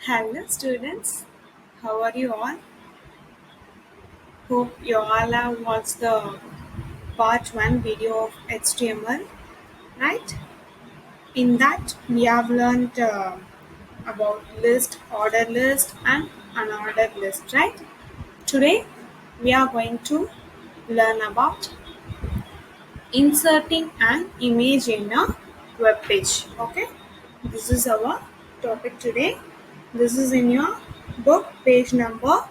Hello students, how are you all? Hope you all have watched the part 1 video of HTML, right? In that we have learned about list, order list and unordered list, right? Today we are going to learn about inserting an image in a web page, okay? This is our topic today. This is in your book page number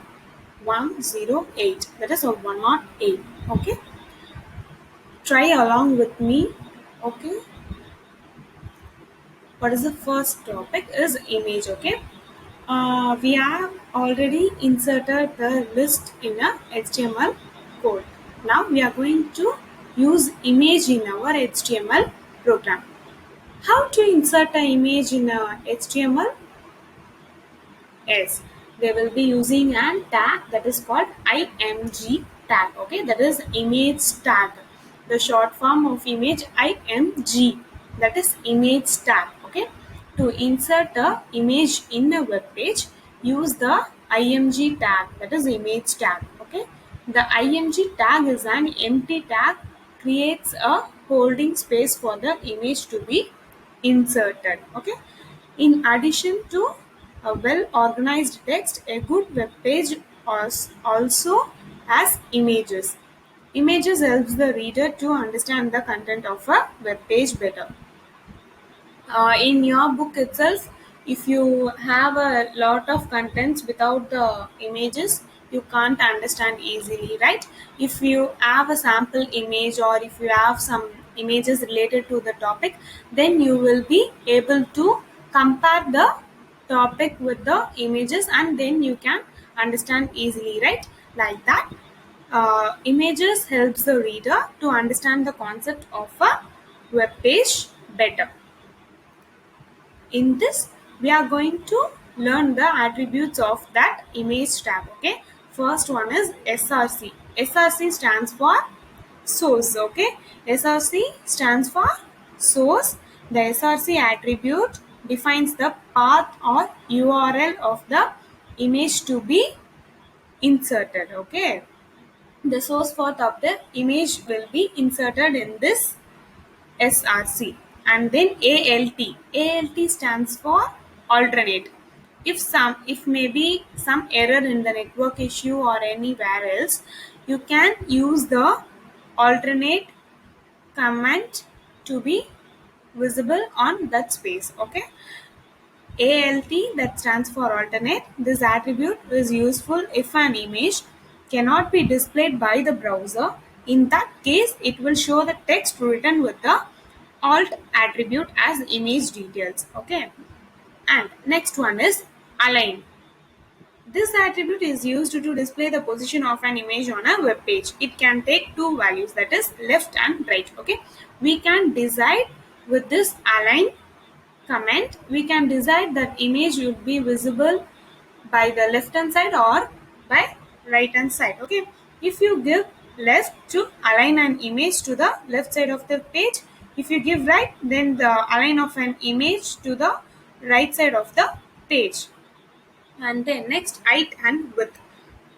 108, that is a 108. Okay, try along with me. Okay, what is the first topic is image. Okay, we have already inserted the list in a HTML code. Now we are going to use image in our HTML program. How to insert an image in a HTML? Yes, they will be using a tag that is called img tag. Okay, that is image tag. The short form of image img, that is image tag. Okay, to insert the image in a web page, use the img tag, that is image tag. Okay, the img tag is an empty tag, creates a holding space for the image to be inserted. Okay, in addition to a well organized text, a good web page also has images. Images helps the reader to understand the content of a web page better. In your book itself, if you have a lot of contents without the images, you can't understand easily, right? If you have a sample image or if you have some images related to the topic, then you will be able to compare the topic with the images and then you can understand easily, right? Like that, images helps the reader to understand the concept of a web page better. In this, we are going to learn the attributes of that image tag. Okay, first one is src. Src stands for source. Okay, src stands for source. The src attribute defines the path or url of the image to be inserted. Okay, the source path of the image will be inserted in this SRC. And then ALT. ALT stands for alternate. If maybe some error in the network issue or anywhere else, you can use the alternate command to be visible on that space. Okay. ALT, that stands for alternate. This attribute is useful if an image cannot be displayed by the browser. In that case, it will show the text written with the alt attribute as image details. Okay. And next one is align. This attribute is used to display the position of an image on a web page. It can take two values, that is left and right. Okay. We can decide with this align comment, we can decide that image will be visible by the left hand side or by right hand side. Okay, if you give left to align an image to the left side of the page, if you give right, then the align of an image to the right side of the page. And then next, height and width.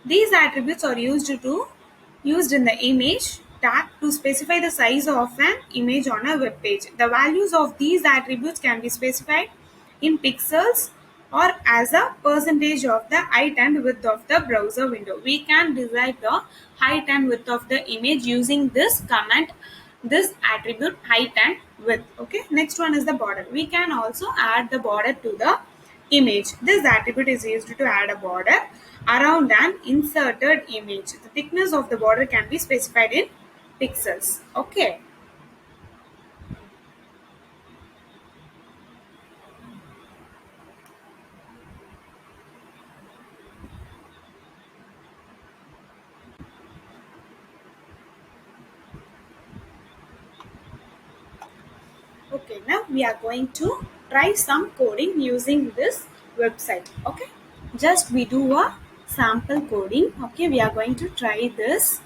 These attributes are used in the image tag to specify the size of an image on a web page. The values of these attributes can be specified in pixels or as a percentage of the height and width of the browser window. We can decide the height and width of the image using this command, this attribute height and width. Okay, next one is the border. We can also add the border to the image. This attribute is used to add a border around an inserted image. The thickness of the border can be specified in pixels. Okay. Okay, now we are going to try some coding using this website. Okay, just we do a sample coding. Okay, we are going to try this.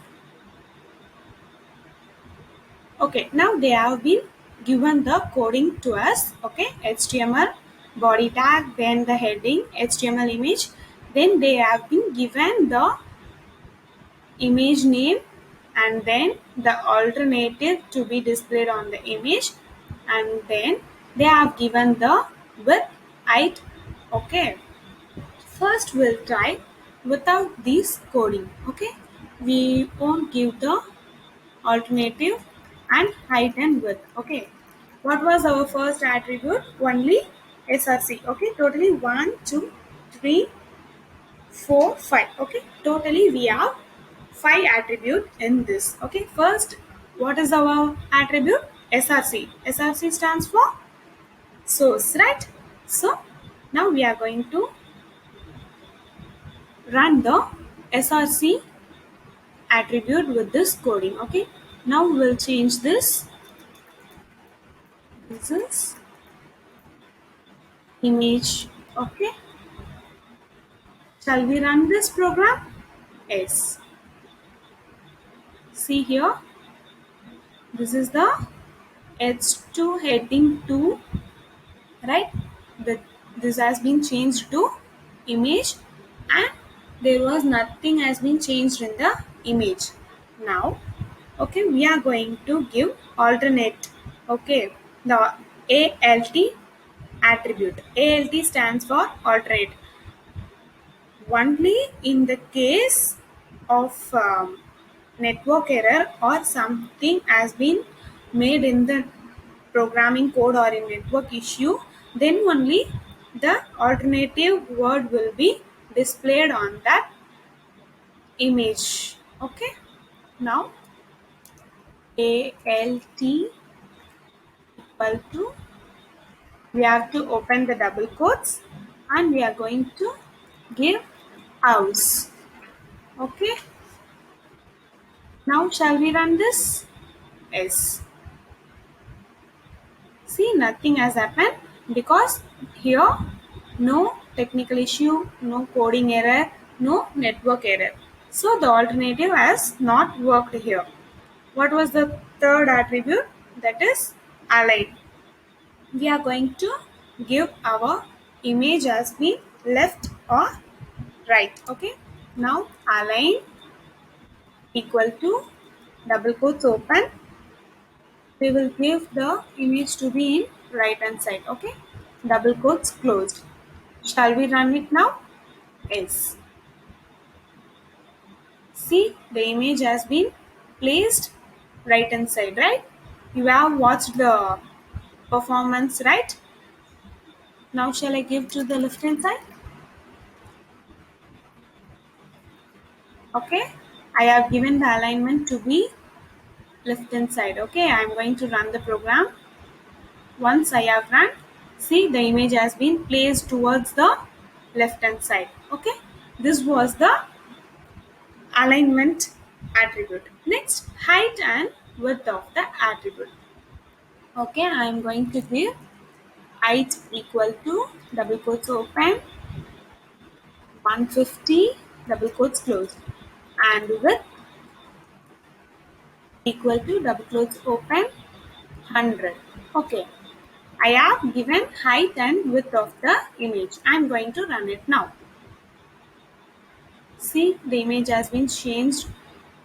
Okay, now they have been given the coding to us. Okay, HTML body tag, then the heading, HTML image, then they have been given the image name, and then the alternative to be displayed on the image, and then they have given the width, height. Okay, first we'll try without this coding. Okay, we won't give the alternative and height and width. Okay, what was our first attribute? Only src. Okay, totally 1 2 3 4 5. Okay, totally we have 5 attribute in this. Okay, first, what is our attribute? Src. Src stands for source, right? So now we are going to run the src attribute with this coding. Okay, now we'll change this. This is image. Okay, shall we run this program? Yes. See here, this is the h2 heading 2, right? the, this has been changed to image, and there was nothing has been changed in the image. Now, okay, we are going to give alternate. Okay, the alt attribute. Alt stands for alternate. Only in the case of network error or something has been made in the programming code or in network issue, then only the alternative word will be displayed on that image. Okay, now alt equal to, we have to open the double quotes and we are going to give house. Okay, now shall we run this? Yes. See, nothing has happened because here no technical issue, no coding error, no network error. So the alternative has not worked here. What was the third attribute? That is align. We are going to give our image as being left or right. Okay. Now align equal to double quotes open, we will give the image to be in right hand side. Okay, double quotes closed. Shall we run it now? Yes. See, the image has been placed right hand side, right? You have watched the performance, right? Now shall I give to the left hand side? Okay, I have given the alignment to be left hand side. Okay, I am going to run the program. Once I have run, see, the image has been placed towards the left hand side. Okay, this was the alignment attribute. Next, height and width of the attribute. Okay, I am going to give height equal to double quotes open 150 double quotes closed, and width equal to double quotes open 100. Okay, I have given height and width of the image. I am going to run it now. See, the image has been changed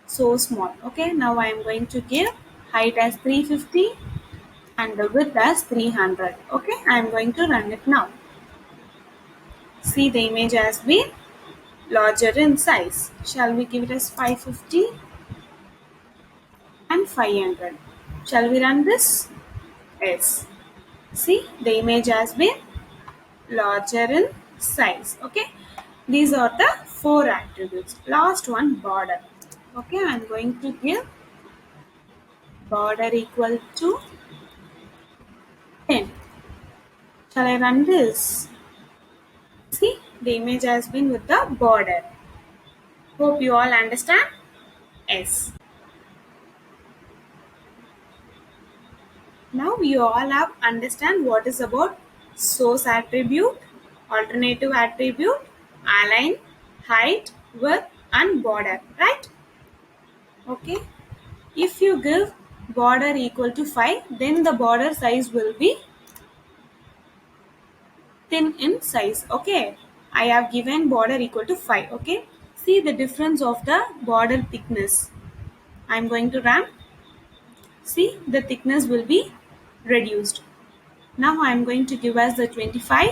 so small. Okay, now I am going to give height as 350 and the width as 300. Okay, I am going to run it now. See, the image has been larger in size. Shall we give it as 550 and 500? Shall we run this? Yes. See, the image has been larger in size. Okay, these are the 4 attributes. Last one, border. Okay, I am going to give border equal to 10. Shall I run this? See, the image has been with the border. Hope you all understand. Yes. Now you all have understand what is about source attribute, alternative attribute, align, height, width and border, right? Okay. If you give border equal to 5, then the border size will be thin in size. Okay, I have given border equal to 5. Okay, see the difference of the border thickness. I'm going to run. See, the thickness will be reduced. Now I'm going to give us the 25.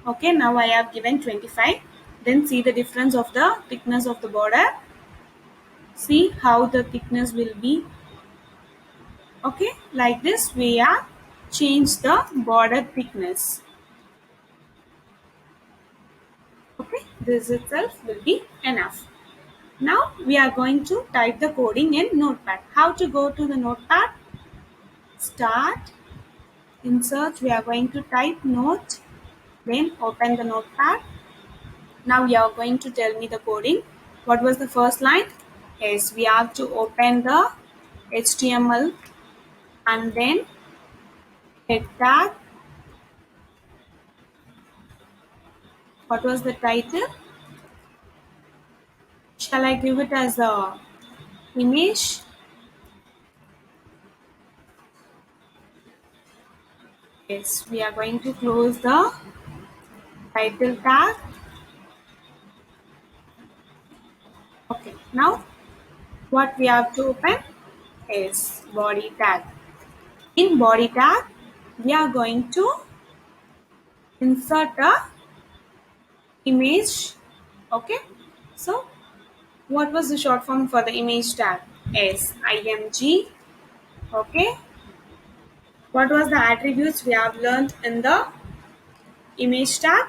Okay, now I have given 25. Then see the difference of the thickness of the border. See how the thickness will be. Okay, like this we are change the border thickness. Okay, this itself will be enough. Now we are going to type the coding in Notepad. How to go to the Notepad? Start, insert, we are going to type note, then open the Notepad. Now you are going to tell me the coding. What was the first line? Yes, we have to open the HTML and then head tag. What was the title? Shall I give it as a image? Yes, we are going to close the title tag. Okay, now what we have to open is body tag. In body tag, we are going to insert a image. Okay, so what was the short form for the image tag? Is img. Okay, what was the attributes we have learned in the image tag?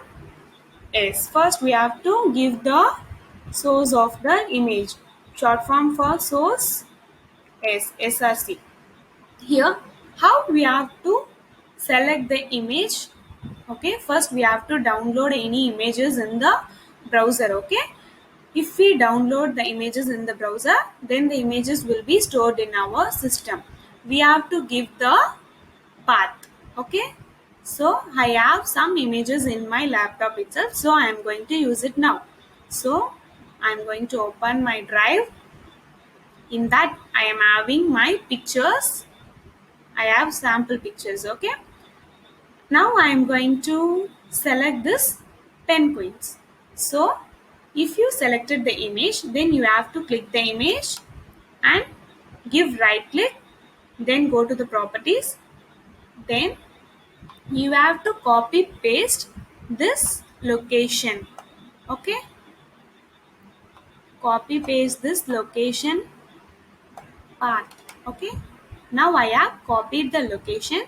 Is first we have to give the source of the image. Short form for source is src. Here how we have to select the image. Okay, first we have to download any images in the browser. Okay, if we download the images in the browser, then the images will be stored in our system. We have to give the path. Okay, so I have some images in my laptop itself, so I am going to use it now. So I am going to open my drive. In that I am having my pictures. I have sample pictures. Okay, now I am going to select this penguins. So if you selected the image, then you have to click the image and give right click, then go to the properties, then you have to copy paste this location. Okay, copy paste this location path. Okay, now I have copied the location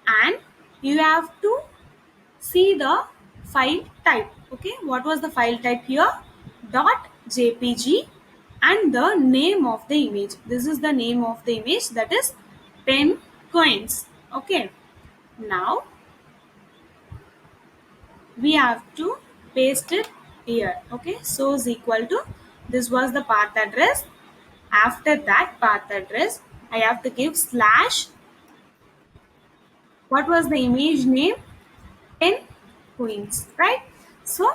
and you have to see the file type. Okay, what was the file type here? .jpg and the name of the image. This is the name of the image, that is pen coins. Okay, now we have to paste it here. Okay, so is equal to, this was the path address. After that path address I have to give slash, what was the image name? 10 queens, right? So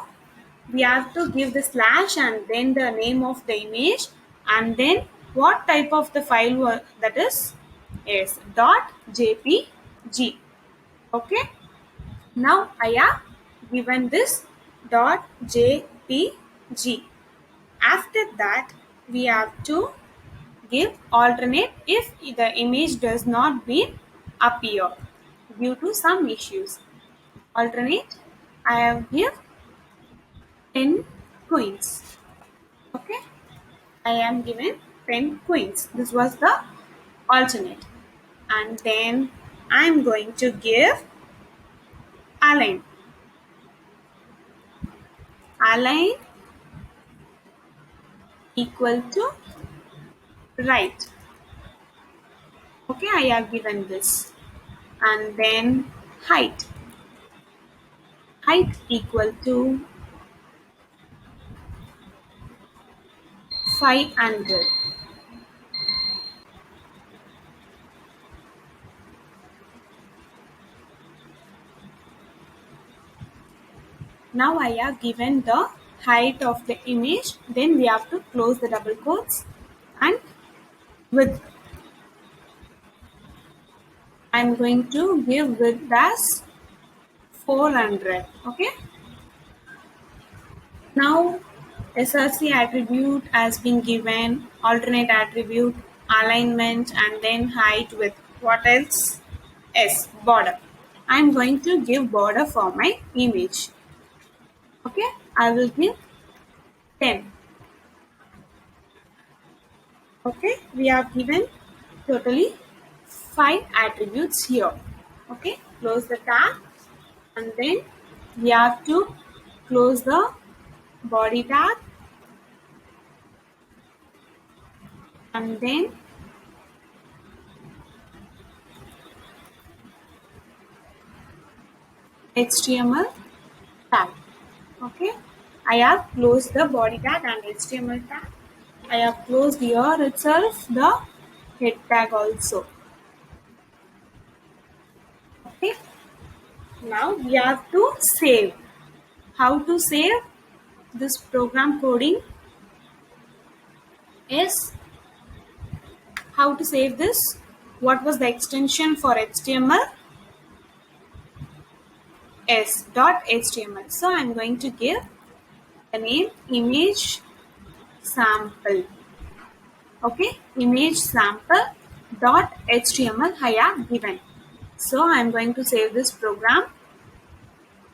we have to give the slash and then the name of the image and then what type of the file that is .jpg. Okay, now I have given this .jpg. After that we have to give alternate if the image does not be appear due to some issues. Alternate, I have give 10 queens. Okay, I am given 10 queens. This was the alternate. And then I am going to give align. Align equal to right. Okay, I have given this. And then height. Height equal to 500. Now I have given the height of the image. Then we have to close the double quotes and width. I'm going to give width as 400. Okay. Now SRC attribute has been given, alternate attribute, alignment, and then height with what else? S, border. I'm going to give border for my image. Okay, I will give 10. Okay, we have given totally 5 attributes here. Okay, close the tab and then we have to close the body tab and then HTML tag. Okay, I have closed the body tag and HTML tag. I have closed here itself the head tag also. Okay, now we have to save. How to save this program coding is how to save this. What was the extension for HTML? S.html. So I'm going to give the name image sample. Okay, image sample dot html I have given. So I'm going to save this program.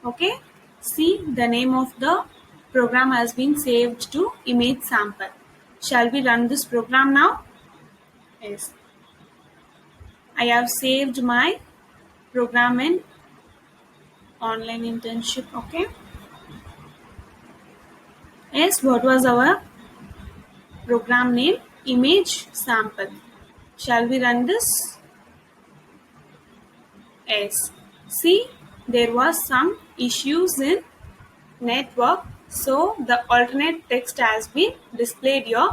Okay, see the name of the program has been saved to image sample. Shall we run this program now? Yes. I have saved my program in online internship. Okay. Yes, what was our program name? Image sample. Shall we run this? Yes. See, there was some issues in network, so the alternate text has been displayed here,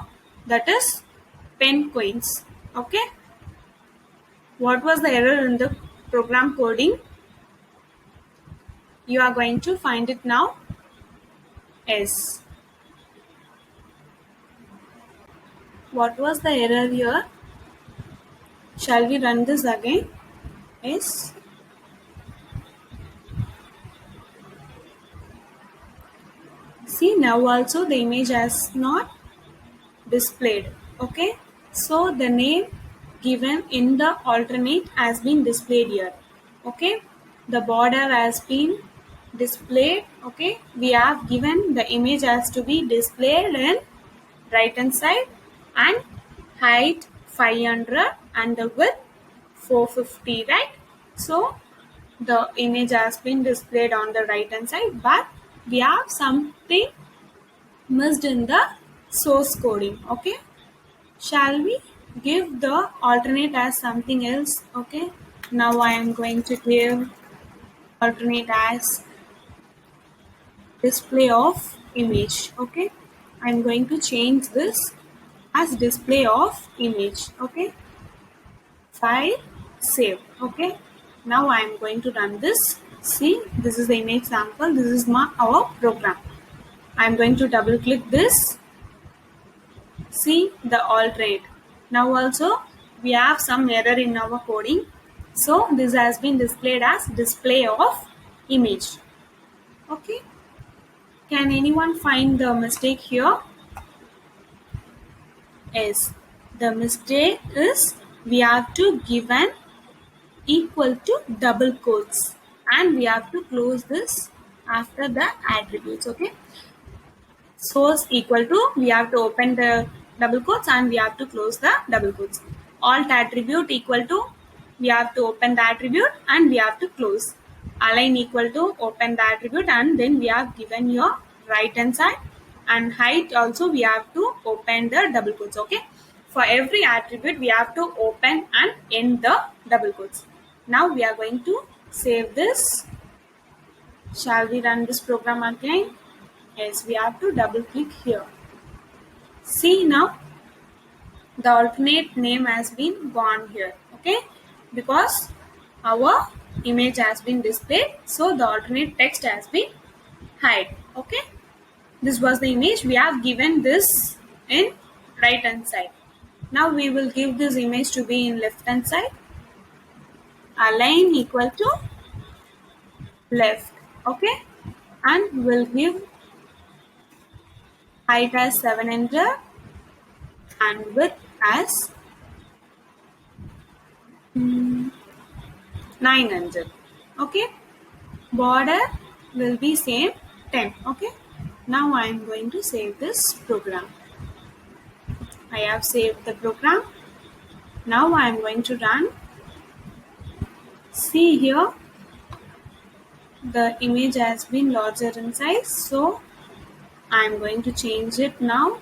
that is penguins. Okay, what was the error in the program coding? You are going to find it now. Yes, what was the error here? Shall we run this again? Yes. See, now also the image has not displayed. Okay, so the name given in the alternate has been displayed here. Okay, the border has been displayed. Okay, we have given the image has to be displayed in right hand side and height 500 and the width 450, right? So the image has been displayed on the right hand side, but we have something missed in the source coding. Okay, shall we give the alternate as something else? Okay, now I am going to give alternate as display of image. Okay, I am going to change this as display of image. Okay, file, save. Okay, now I am going to run this. See, this is the image sample. This is our program. I am going to double click this. See the alternate. Now also we have some error in our coding. So this has been displayed as display of image. Okay. Can anyone find the mistake here? Yes. The mistake is we have to give an equal to double quotes and we have to close this after the attributes. Okay. Source equal to, we have to open the double quotes and we have to close the double quotes. Alt attribute equal to, we have to open the attribute and we have to close. Align equal to, open the attribute and then we have given your right hand side, and height also we have to open the double quotes. Okay, for every attribute we have to open and end the double quotes. Now we are going to save this. Shall we run this program again? Yes, we have to double click here. See, now the alternate name has been gone here. Okay, because our image has been displayed, so the alternate text has been hide. Okay, this was the image. We have given this in right hand side. Now we will give this image to be in left hand side. Align equal to left. Okay, and we'll give height as 700 and width as 900. Okay, border will be same 10. Okay, now I am going to save this program. I have saved the program. Now I am going to run. See here, the image has been larger in size, so I am going to change it now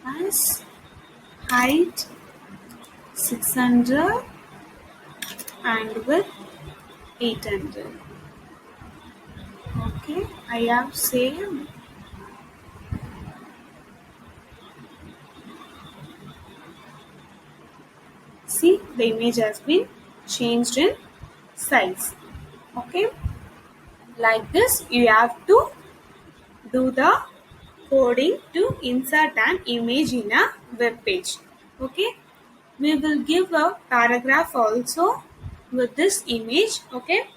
as height 600 and width 800. Okay, I have saved. See, the image has been changed in size. Okay, like this you have to do the coding to insert an image in a web page. Okay, we will give a paragraph also with this image. Okay,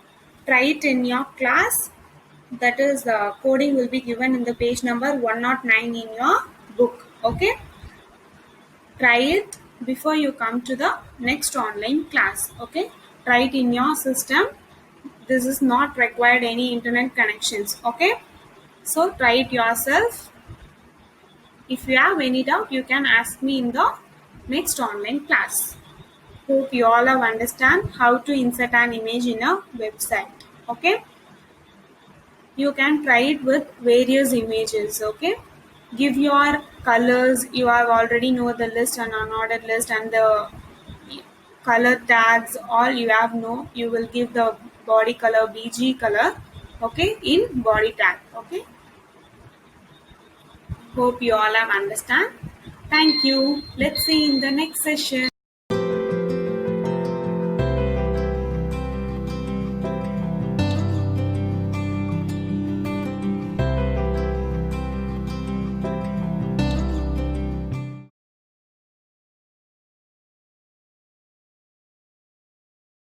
try it in your class. That is, the coding will be given in the page number 109 in your book. Okay, try it before you come to the next online class. Okay, try it in your system. This is not required any internet connections. Okay, so try it yourself. If you have any doubt, you can ask me in the next online class. Hope you all have understand how to insert an image in a website. Okay, you can try it with various images. Okay, give your colors. You have already know the list and unordered list and the color tags. All you have know. You will give the body color BG color. Okay, in body tag. Okay, hope you all have understand. Thank you. Let's see in the next session.